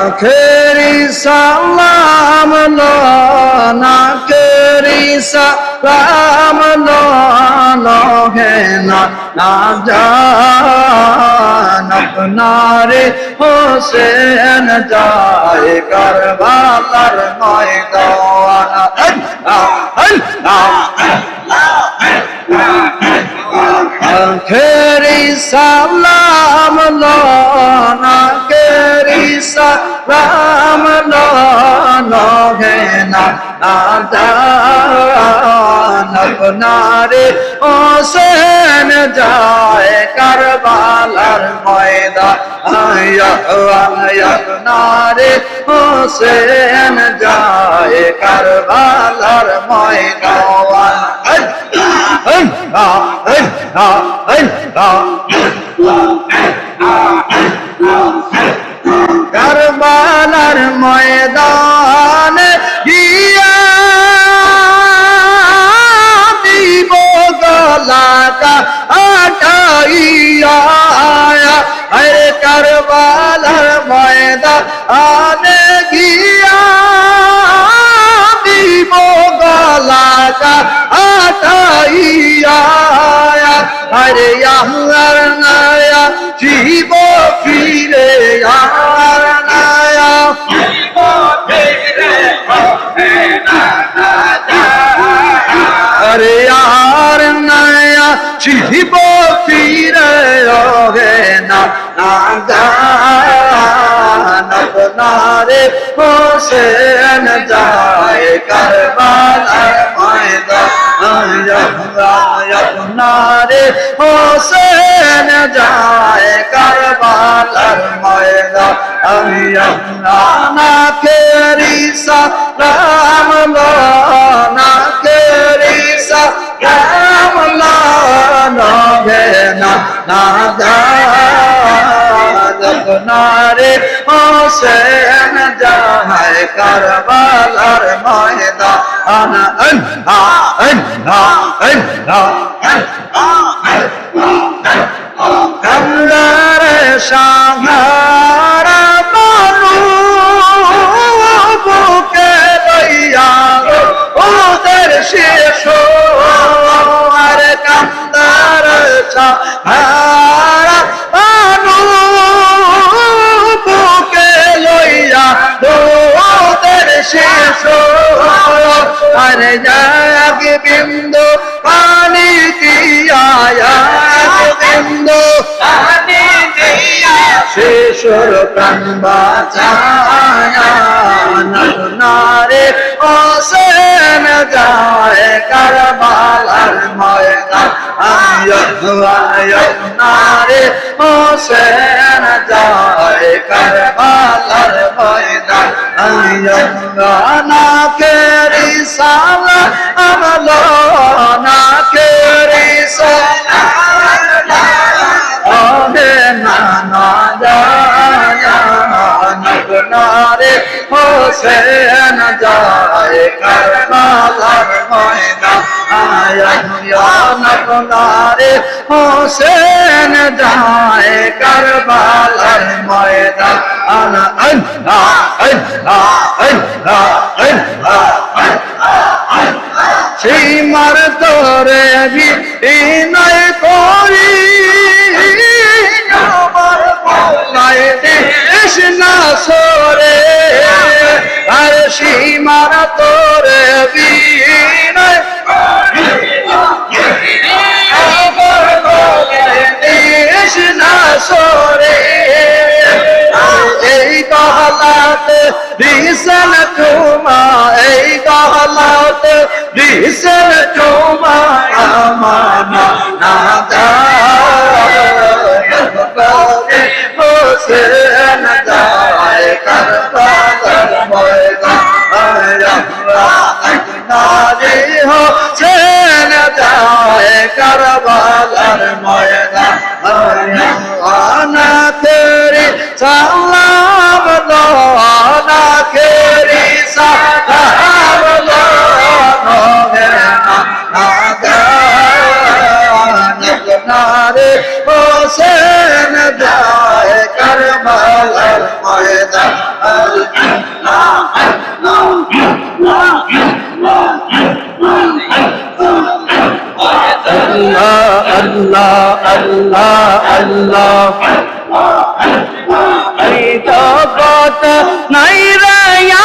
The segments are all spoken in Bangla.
আখেরি সালাম না কেরি সালাম হে না জান আপনারে হোসেন যায় কারবালার ময়দান আখেরি সালাম না কেরি সালাম হে না জান আপনারে হোসেন যায় কারবালার ময়দান আপনারে হোসেন যায় কারবালার ময়দান কারবালার ময়দানে গিয়া দিব গলাটা আটাইয়া আরে কারবালার ময়দানে গিয়া দিব গলাটা আটাইয়া আরে আল্লাহর নায়া জীব ফিরে আর নায়া জীব ফিরে আরে আর নায়া জীব ফিরে হবে না আপনারে হোসেন যায় কারবালার ময়দান আপনারে হোসেন যায় কারবালার ময়দান না কেরি সালাম না কেরি সালাম হে না আপনারে হোসেন যায় কারবালার ময়দান কামদারে সাহারা মানু বুকে লইয়া ওদের শেষ আর কামদার সাহারা মানু বুকে লইয়া ওদের শেষ আর জাগ বিন্দু পানি দিয়া বিন্দু পানি দিয়া শেষর প্রাণ বাঁচায়া নারে হোসেন যায় কারবালার ময়দান নারে হোসেন যায় কারবালার ময়দান না কেরি সালাম না কেরি সালাম আপনারে হোসেন যায় কারবালার ময়দান আপনারে হোসেন যায় কারবালার ময়দান সীমার তোরে বিনয় করি আমার বলাই দেশ না সরে আর সীমার তোরে বিনয় আমার বলাই দেশ না সরে এই গহলাতে দিশন চুমা এই গহলাতে দিশন চুমা আমার না হোসেন যায় কারবালার ময়দান হোসেন যায় কারবালার ময়দান তেরি সালাম না কেরি সালাম নারে হোসেন যায় কারবালার ময়দান আল্লাহ আল্লাহ আল্লাহ এই জগৎ নাই রে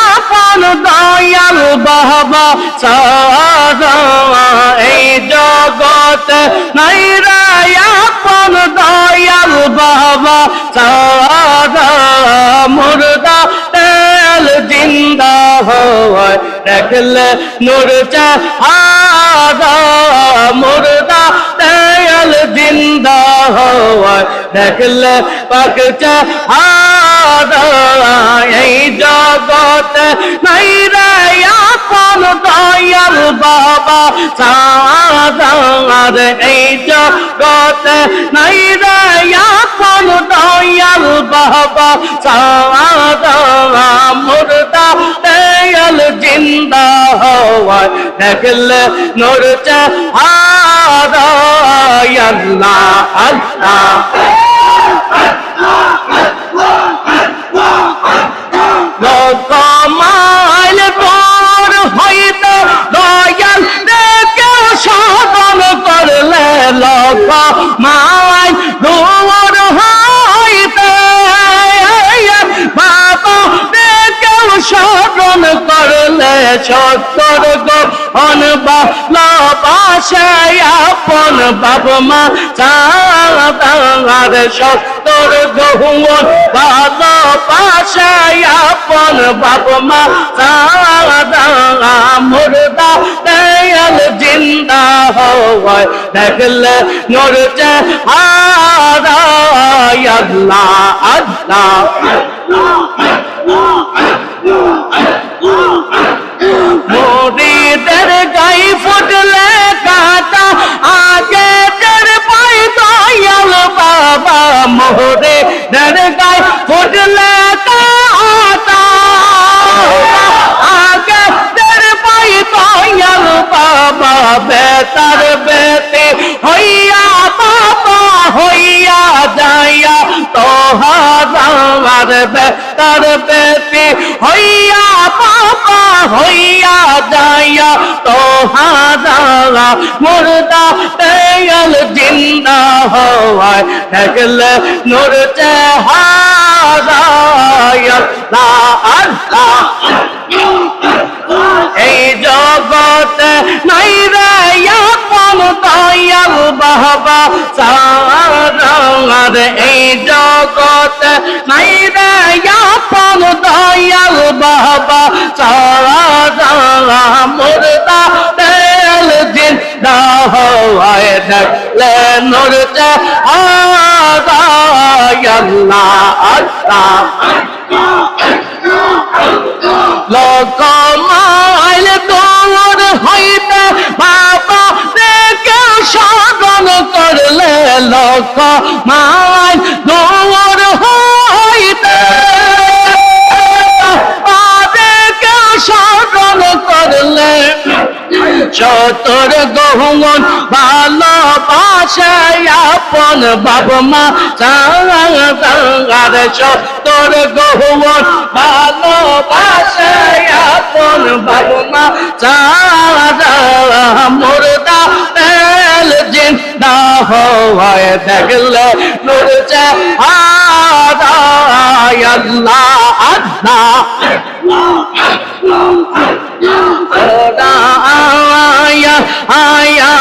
আপন দয়াল বাবা সারা এই জগৎ নাই রে আপন দয়াল বাবা সারা মুর্দা তেল জিন্দা হয় দেখলে নূর চাহারা মুর্দা তেল জিন্দা হয় দেখলে পাক চাহারা এই জগৎ নাই রে আপন দয়াল বাবা সারা এই জগৎ নাই রে আপন দয়াল বাবা সারা মুর্দা তেল জিন্দা হয় দেখলে নূর চাহারা আল্লাহ আল্লাহ কমাল তোর হইতে দয়াল দেখে সাধন করলে লোক মাল দূর হইতে বাবা দেখে সাধন করলে সত্তর গহন ভালোবাসে আপন বাবা মা চাঁদার সত্তর গহন ভালোবাসে আপন বাবা মা চাঁদা মুর্দা তেল জিন্দা হয় দেখলে নূর চাহারা আল্লাহ আল্লাহ মুরিদের গাই ফুটলে কাটা আগে তের পাই দয়াল বাবা মুরিদের গাই ফুটলে কাটা আগে তের পাই দয়াল বাবা বেতার বেতে হইয়া বাবা হইয়া যাইয়া তোহার বেতার বেতে হইয়া বাবা হইয়া যাইয়া তোহারা মুর্দা তেল জিন্দা হয় দেখলে নূর চাহারা আল্লাহ এই জগৎ নাই রে আপন দয়াল বাবা সারা এই জগৎ নাই রে আপন দয়াল বাবা সারা মুর্দা তেল জিন্দা হয় দেখলে নূর চাহারা আল্লাহ আল্লাহ লোক মাইল দূর হইতে বাবা দেখে সাধন করলে লোক মাইল দূর হইতে দেখে সাধন করলে সত্তর গহন ভালোবাসে আপন বাবা মা চাঁদার সত্তর গহন ভালোবাসে আপন বাবা মা চাঁদা মুর্দা তেল জিন্দা হয় দেখলে নূর চাহারা আল্লাহ আল্লাহ আয়া আয়া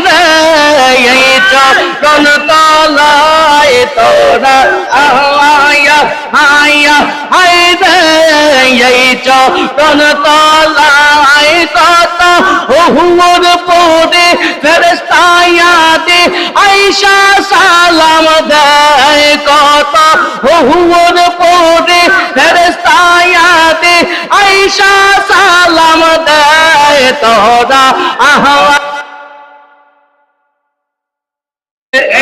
রে এই চরণ তলায় তোরা আয়া আয়া রে এই চরণ তলায় কত হুর পড়ে ফেরেশতায়াতে আয়েশা সালাম দেয় কত হুর পড়ে ফেরেশতায়াতে আয়েশা সালাম দেয় তোরা আহা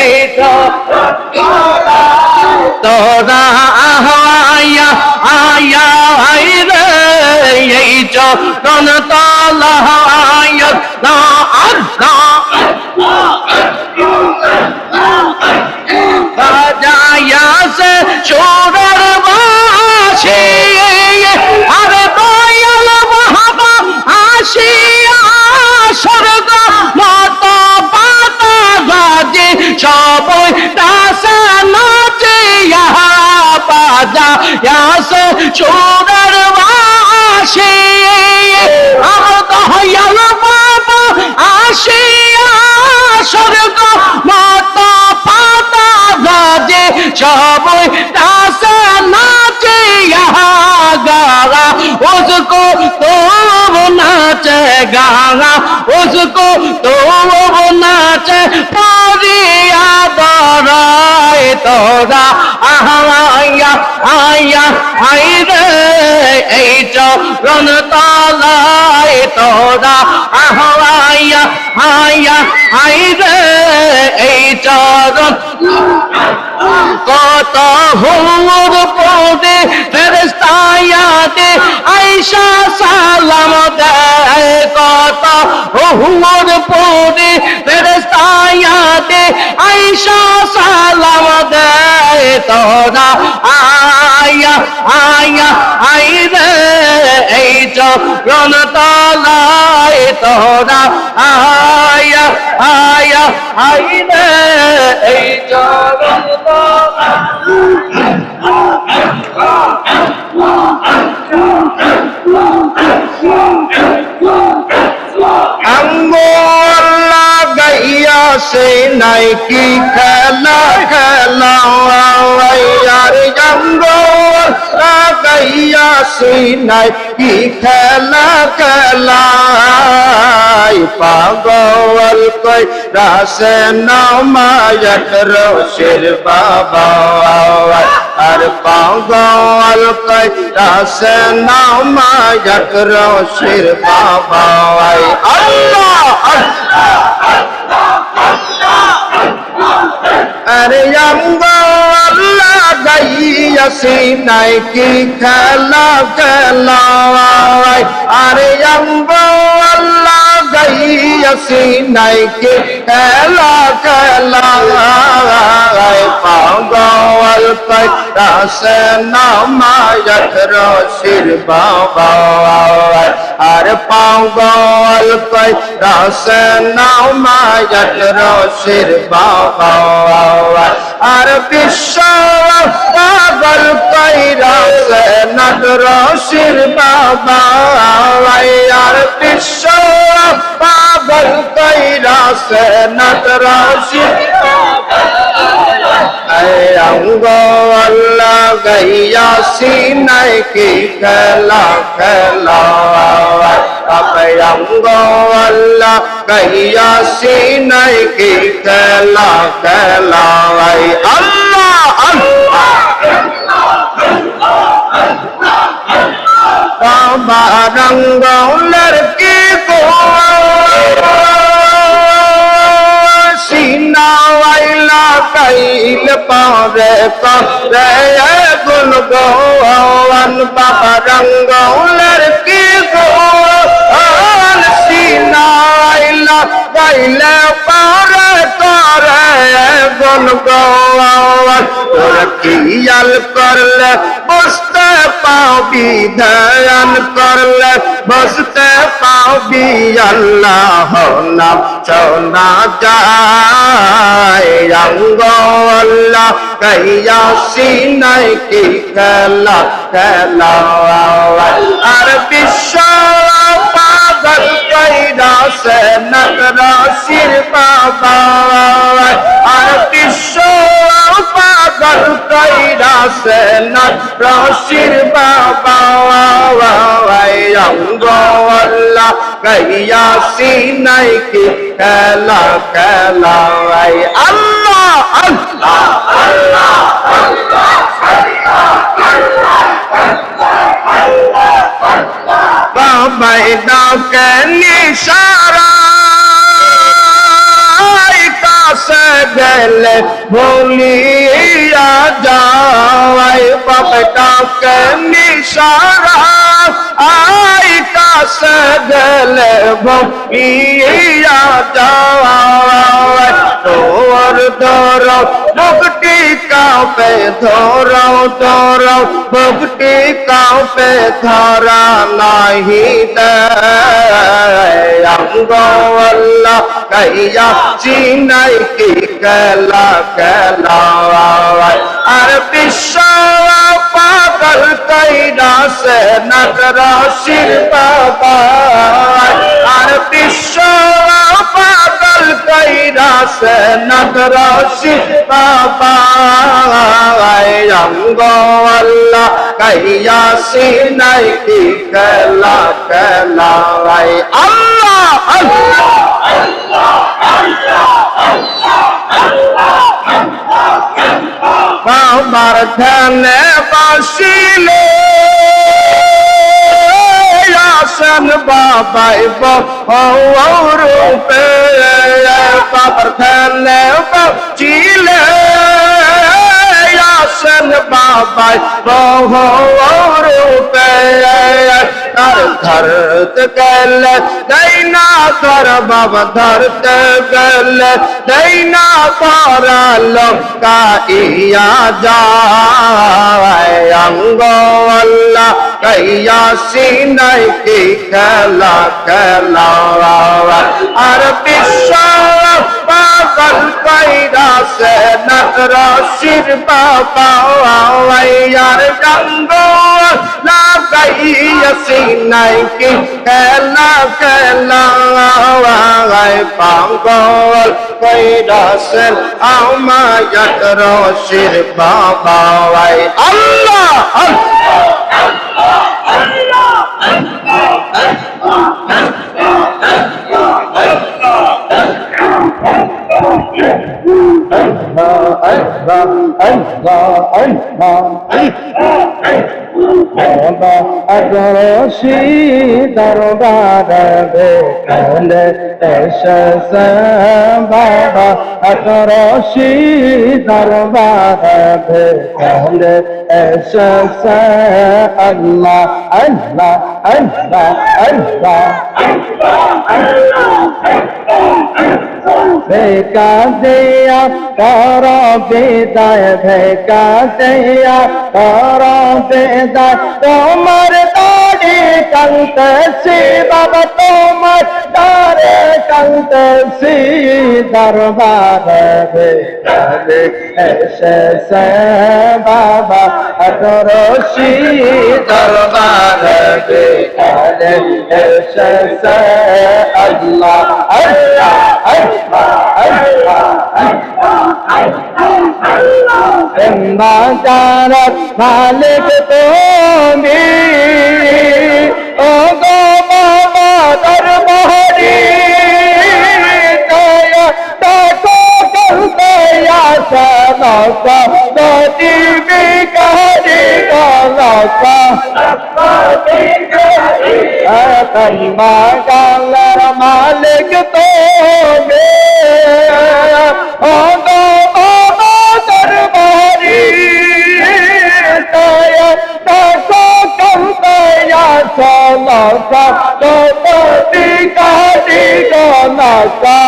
এই তোরা আয়া আয়া রে এই চরণ তলায় চোরের বাসি আরে দয়াল বাবা আসিয়া স্বর্গ মত পাতা গাজে সবই দাসা নাচিয়া বাজা আসে চোরের বাসি আমার দয়াল বাবা আসিয়া স্বর্গ মত পাতা গাজে সবই দাসা নাচিয়া गागा उसको तो वो नाचे गागा उसको तो वो नाचे पारिया दराए तोरा आया आया आई रे এই চরণ তলায় তোরা আয়া আয়া আই রে এই চরণ কত হুর পড়ে ফেরেশতায়াতে আয়েশা সালাম দেয় কত হুর পড়ে ফেরেশতায়াতে আয়েশা সালাম দেয় তোরা আয়া আয়া আই রে এই চরণ তলায় তোরা আয়া আয়া আই রে এই চরণ আঙ্গুল লাগাইয়া সে নাই কি খেলা খেলা আর আঙ্গুল লাগাইয়া সে নাই কি খেলা খেলা পাগল কই রাসে নামায়ত রশির বাবা আর পাগল কই রাসে নামায়ত রশির বাবা আল্লাহ আরে আঙ্গুল লাগাইয়াছি নাই কি খেলা খেলা আরে আঙ্গুল লাগাইয়াছি নাই কি খেলা খেলা পাগল কই রাসে নামায়ত রশির বাবা আর পাগল কই রাসে নামায়ত রশির বাবা আর বিশ্ব পাগল কই রাসে নাত রশির বাবা আর বিশ্ব পাগল কই রাসে নাত রশির আঙ্গুল লাগাইয়াছি নাই কি খেলা খেলা আঙ্গুল লাগাইয়াছি নাই কি খেলা খেলা আল্লাহ আল্লাহ বাবা আঙ্গুলের কি গো সিনাওয়াইলা কাইল পারে পারে গুন গোয়ান বাবা রঙ্গলের কি গোয়ান সিনাওয়াইলা কাইলে পারে করে গুন গোয়ান তোর কিয়াল করলে বুঝতে পাবি ধ্যান করলে বুঝতে পাবি আল্লাহ নাম শোনা যায় আঙ্গুল লাগাইয়াছি নাই কি খেলা খেলা আর বিশ্ব পাগল কইরাছে নাত রশির বাবা আর বিশ্ব পাগল কইরাছে নাত রশির বাবা আঙ্গুল লাগাইয়াছি নাই কি খেলা খেলা আল্লাহ আল্লাহ আল্লাহ বাবা ডাকে নিশারা কাছে গেলে ভুলিয়া যাওয়াই বাবা ডাকে নিশারা আই কাছে গেলে ভুলিয়া যাওয়াই তোর দর বুকটি কাঁপে ধরাও ধরাও বুকটি কাঁপে ধরা নাহি দেয় অঙ্গ আল্লাহ কাইয়া চিনাই কি খেলা খেলা আর বিশ্ব পাগল কইরা সে নগরাশির বাবা আর বিশ্ব পাগল কইরা সে নগরাশির বাবা অঙ্গ আল্লাহ কাইয়া চিনাই কি খেলা খেলা আল্লাহ আল্লাহ বাবার ধ্যানে বসিলে আসেন বাবাই রূপে বাবার ধ্যানে বসিলে আসেন বাবাই রূপে তার ধরতে গেলে দেনা ধর বাবা ধরতে গেলে দেনা করালো কাইয়া যায় অঙ্গ আল্লাহ কাইয়া সিনাই কি খেলা খেলা আর বিশ্ব পাগল কইরা সে নগরাশির বাবা আর অঙ্গ লাগাইয়া সিনাই কি খেলা খেলা পাগল কইরা সে আমায়াত রশির বাবা আল্লাহ अगरोशी दरबार बेकले एशस बाबा अगरोशी दरबार बेकले एशस अल्लाह अल्लाह अल्लाह अल्लाह भेका दिया करो विदाय भेका दिया करो विदाय তোমার দাড়ি কালতেছি বাবা তোমার দাড়ি কালতেছি দরবারে বেকালে এসেছে বাবা আদরশি দরবারে বেকালে এসেছে আল্লাহ আল্লাহ আল্লাহ আল্লাহ বাজারত মালিক তুমি ও গো বাবা দরবারি দয়া দেখো করতে আসা নৌকা নদী বিকারি নৌকা বাজার মালিক তুমি ও গো বাবা দরবারি দয়া দেখো করতে আসা নৌকা নদী বিকারি নৌকা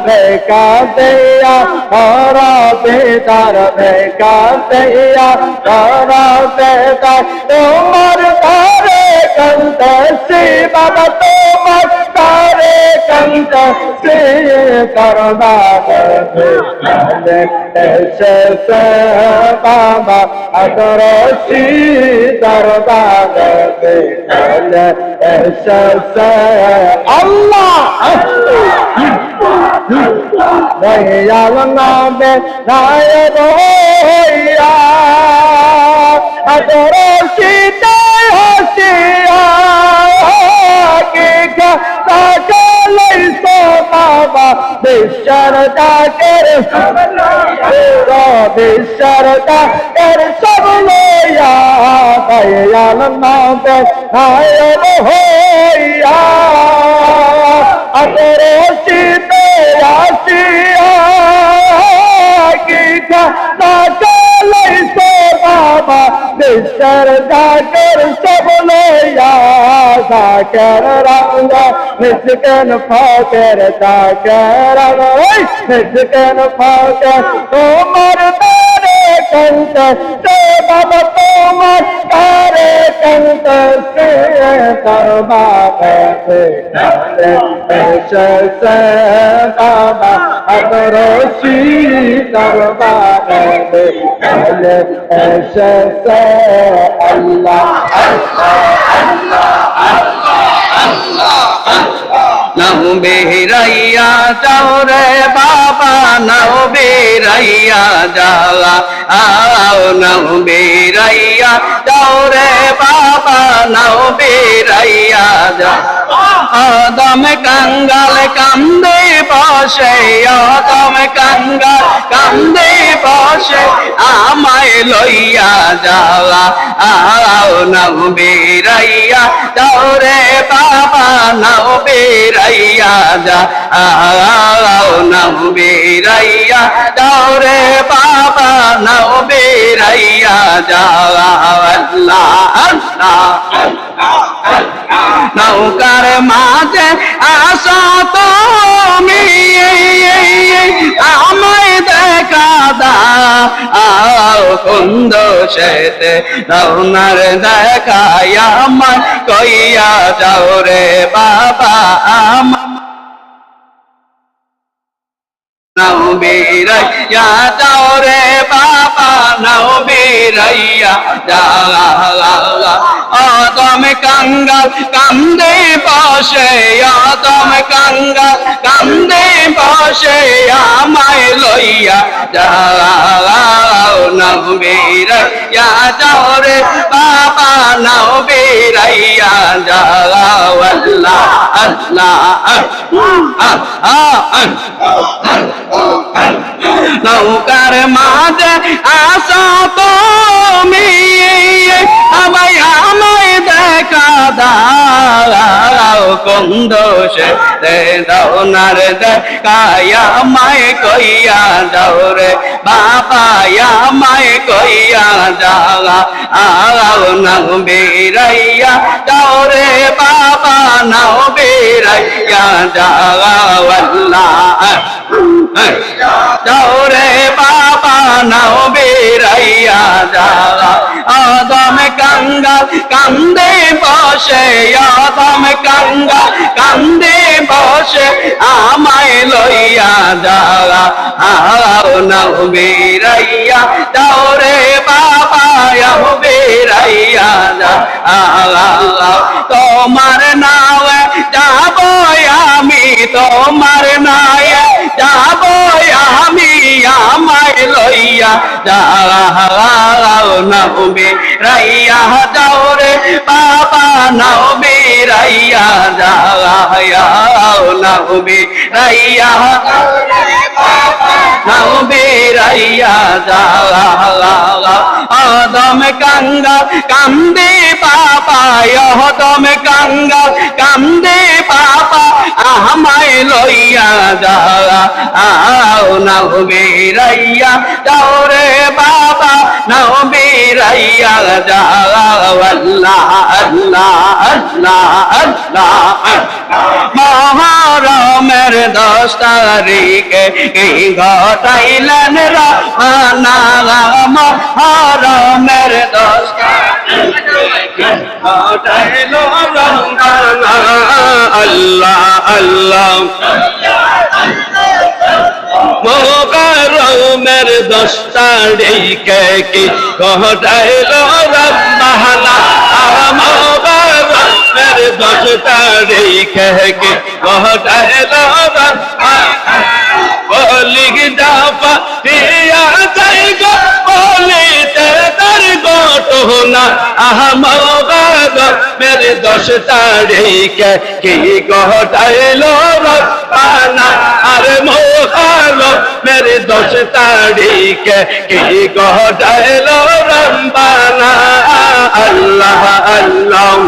भेका दिया और बेदार भेका दिया और बेदार तुमर तारे कंत से बाबा तुमर तारे कंत से करबाद ऐसे से बाबा अदरशी दरबार ऐसे से अल्लाह भैया नामे नायक होया अदरशी हसिया बाबा विशरदा कर विशरदा कर सब लोया भैया नामे नायक होया अदरशी आसिया की बाबा बिस्तर जाकर सब लोया জাকের রঙ্গ মিসকিন ফকির জাকের রঙ্গ মিসকিন ফকির তোমার তারে কন্ত সে বাবা তোমার তারে কন্ত সে দরবারে এসেছে বাবা আদরশি দরবারে এসেছে আল্লাহ নাও বেরাইয়া যাও রে বাবা নাও বেরাইয়া যাওয়া আও নাও বেরাইয়া যাও রে বাবা নাও বেরাইয়া যাও আদম কাঙ্গাল কান্দে বসে আদম কাঙ্গাল কান্দে বসে আমায় লইয়া যাওয়া আও নাও বেরাইয়া যাও রে বাবা নাও বেরাইয়া যা আও নাও বেরাইয়া যাও রে বাবা নাও বেরাইয়া যাওয়া আল্লাহ আল্লাহ নৌকার মাঝে আসো তুমি আমায় দেখা দাও কুন্দ সেতে রওনার দেখায় আমায় কইয়া যাও রে বাবা আমার নাও বেরাইয়া যাও রে বাবা নাও বেরাইয়া যাওয়া আদম কাঙ্গাল কান্দে বসে আদম কাঙ্গাল কান্দে বসে আমায় লইয়া যাও নাও বেরাইয়া যাও রে বাবা নাও বেরাইয়া যাও আল্লাহ আল্লাহ নৌকার মাঝে আসো তুমি আমায় আমায় দেখা দাও কুন্দ সে দৌনার দেখায় আমায় কইয়া যাও রে বাবা আমায় কইয়া যাওয়া আও নাও বেরাইয়া যাও রে বাবা নাও বেরাইয়া যাওয়া আল্লাহ যাও রে বাবা নাও বেরাইয়া যাওয়া আদম কাঙ্গাল কান্দে বসে আদম কাঙ্গাল কান্দে বসে আমায় লইয়া যাওয়া আও নাও বেরাইয়া যাও রে বাবা আও বেরাইয়া যাওয়া তোমার নাওয়ে যাবো আমি তোমার নায়ে যাবো আমি আমায় লইয়া যাও নাও বেরাইয়া যাও রে বাবা নাও বেরাইয়া যাও নাও বেরাইয়া নাও বেরাইয়া যাও আদম কাঙ্গাল কান্দে বাবা আদম কাঙ্গাল কান্দে বাবা আমায় লইয়া যাও নাও বেরাইয়া যাও রে বাবা নাও বেরাইয়া যাও আল্লাহ আল্লাহ আল্লাহ আল্লাহ মহরমের 10 তারিখে কি ঘটাইলেন রহমানা মহরমের 10 তারিখে ঘটাইল রহমানা আল্লাহ আল্লাহ মহরমের 10 তারিখে কি ঘটাইল রহমানা মহরমের 10 তারিখে কি ঘটাইল বলি দাপা দিয়া যাই গো বলিতে তার ঘটনা মহরমের 10 তারিখে কি ঘটাইল রব্বানা আরে মহরমের 10 তারিখে কি ঘটাইল রব্বানা আল্লাহ আল্লাহ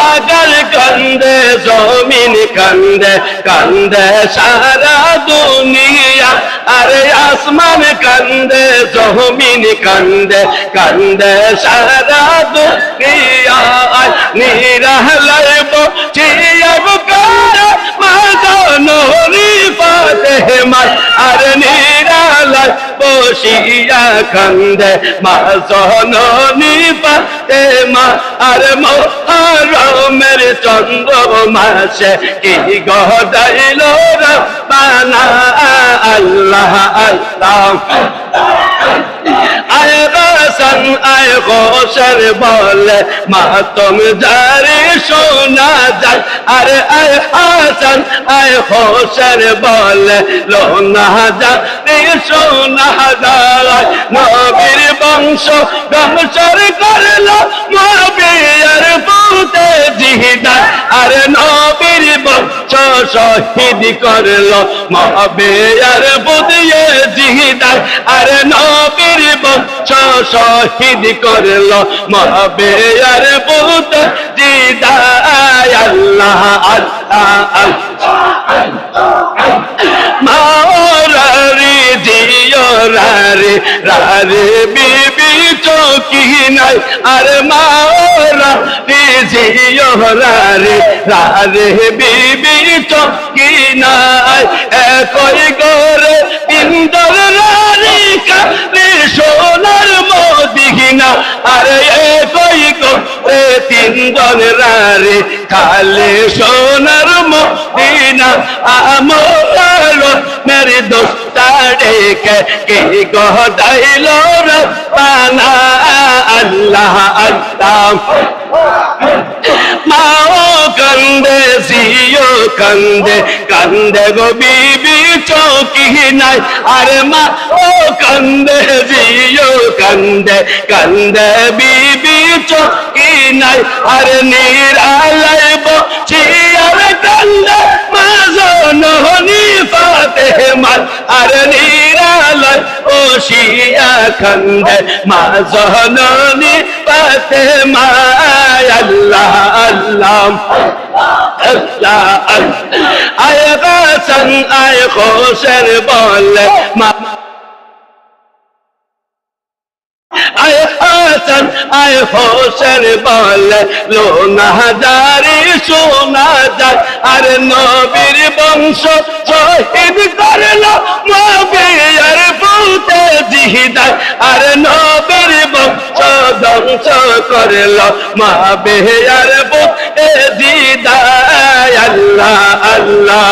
আগার কান্দে জমিন কান্দে কান্দে সারা দুনিয়া আরে আসমান কান্দে জমিন কান্দে কান্দে সারা দুনিয়া নিরালাইব চিয়াব কারা মাদানরি ফাতেমার আর নিরালাই বসিয়া কান্দে মা জননী ফাতেমা আর মুহররমের চন্দ্র মাসে কি গদাইল রব্বানা আল্লাহ আল্লাহ আয় হাসান আয় হোসেন বলে মাতম জারি শোনা যায় আরে আয় হাসান আয় হোসেন বলে লোনা জারি শোনা যায় নবীর বংশ বংশর করলো নবীর পুতে জিহিদা আরে নবীর বংশ শহীদ করলো নবীর পুতে জিহিদা আরে নবীর বংশ শহীদ করলো নবীর পুতে জিহিদা আল্লাহ আল্লাহ মাওরারি জিয়রারি রারে বিবি চৌকি নাই আরে মাওরারি জিয়রারি রারে বিবি চৌকি নাই একই গরে ইন্দর রারি কারে সোনার মদিনা আরে একই গরে তিনজন রারি খালে সোনার মদিনা আমল মেরে দোস্তা ডেকে কে গদাইল রব্বানা আল্লাহ আল্লাহ মাও কান্দে জিও কান্দে কান্দে গো বিবি চৌকি নাই আরে মা ও কান্দে জিও কান্দে কান্দে বিবি চৌকি নাই আরে নিরালাইব চিয়ার কান্দে মা জননী ফাতেমা আরে নিরালাই ও শিয়া কান্দে মা জননী ফাতেমা আল্লাহ আল্লাহ আল্লাহ আয় হাসান আয় হোসেন বলে মা আয় হাসান আয় হোসেন বলে লোনা জারি শোনা যায় আর নবীর বংশ শহীদ করলো নবীর পুতে জিহিদা আর নবীর বংশ ধ্বংস করলো নবীর পুতে জিহিদা আল্লাহ আল্লাহ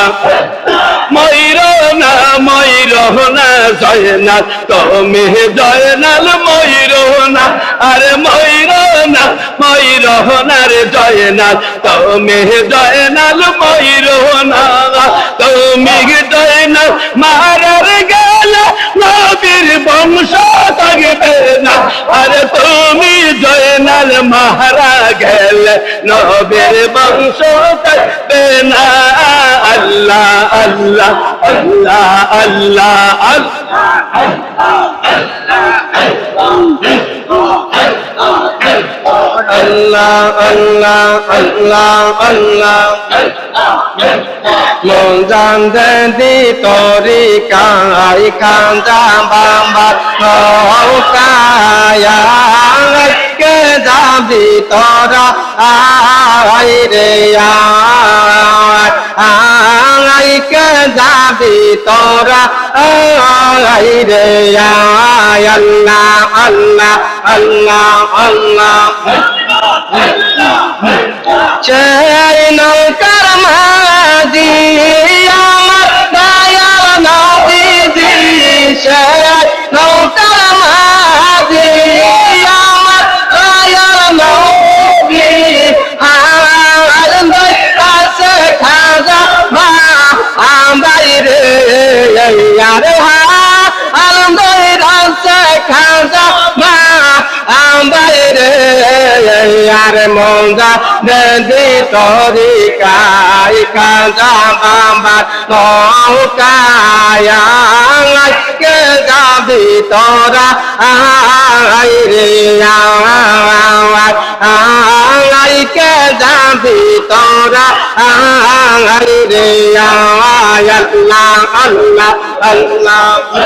ময়ূরনা ময়ূরনা জয়নাল তুমি জয়নাল ময়ূরনা আরে ময়ূরনা ময়ূরনা রে জয়নাল তুমি জয়নাল ময়ূরনা তুমি জয়নাল মারার গেলে নবীর বংশ থাকবে না আরে তুমি জয়নাল মারা গেলে নবীর বংশ থাকবে না আল্লাহ আল্লাহ আল্লাহ আল্লাহ আল্লাহ আল্লাহ আল্লাহ আল্লাহ মন জানতে দি তোরি কাই কান্দা বাবা নৌকায়া কে যাবি তোরা আই রে আই কে যাবি তোরা আই রে আল্লাহ আল্লাহ আল্লাহ আল্লাহ সেই নৌকার মাঝি আমার দয়াল নবীজি সেই নৌকার মাঝি আমার দয়াল নবী আনন্দ কাছে খাজা মা বাইরে আর আনন্দ কাছে খাজা মা বাইরে আর মন্দা নদী তরি কাই কাজা বাবা নৌকায়া কে যাবি তোরা আই রে আই লাইকে যাবি তোরা রে আল্লাহ আল্লাহ আল্লাহ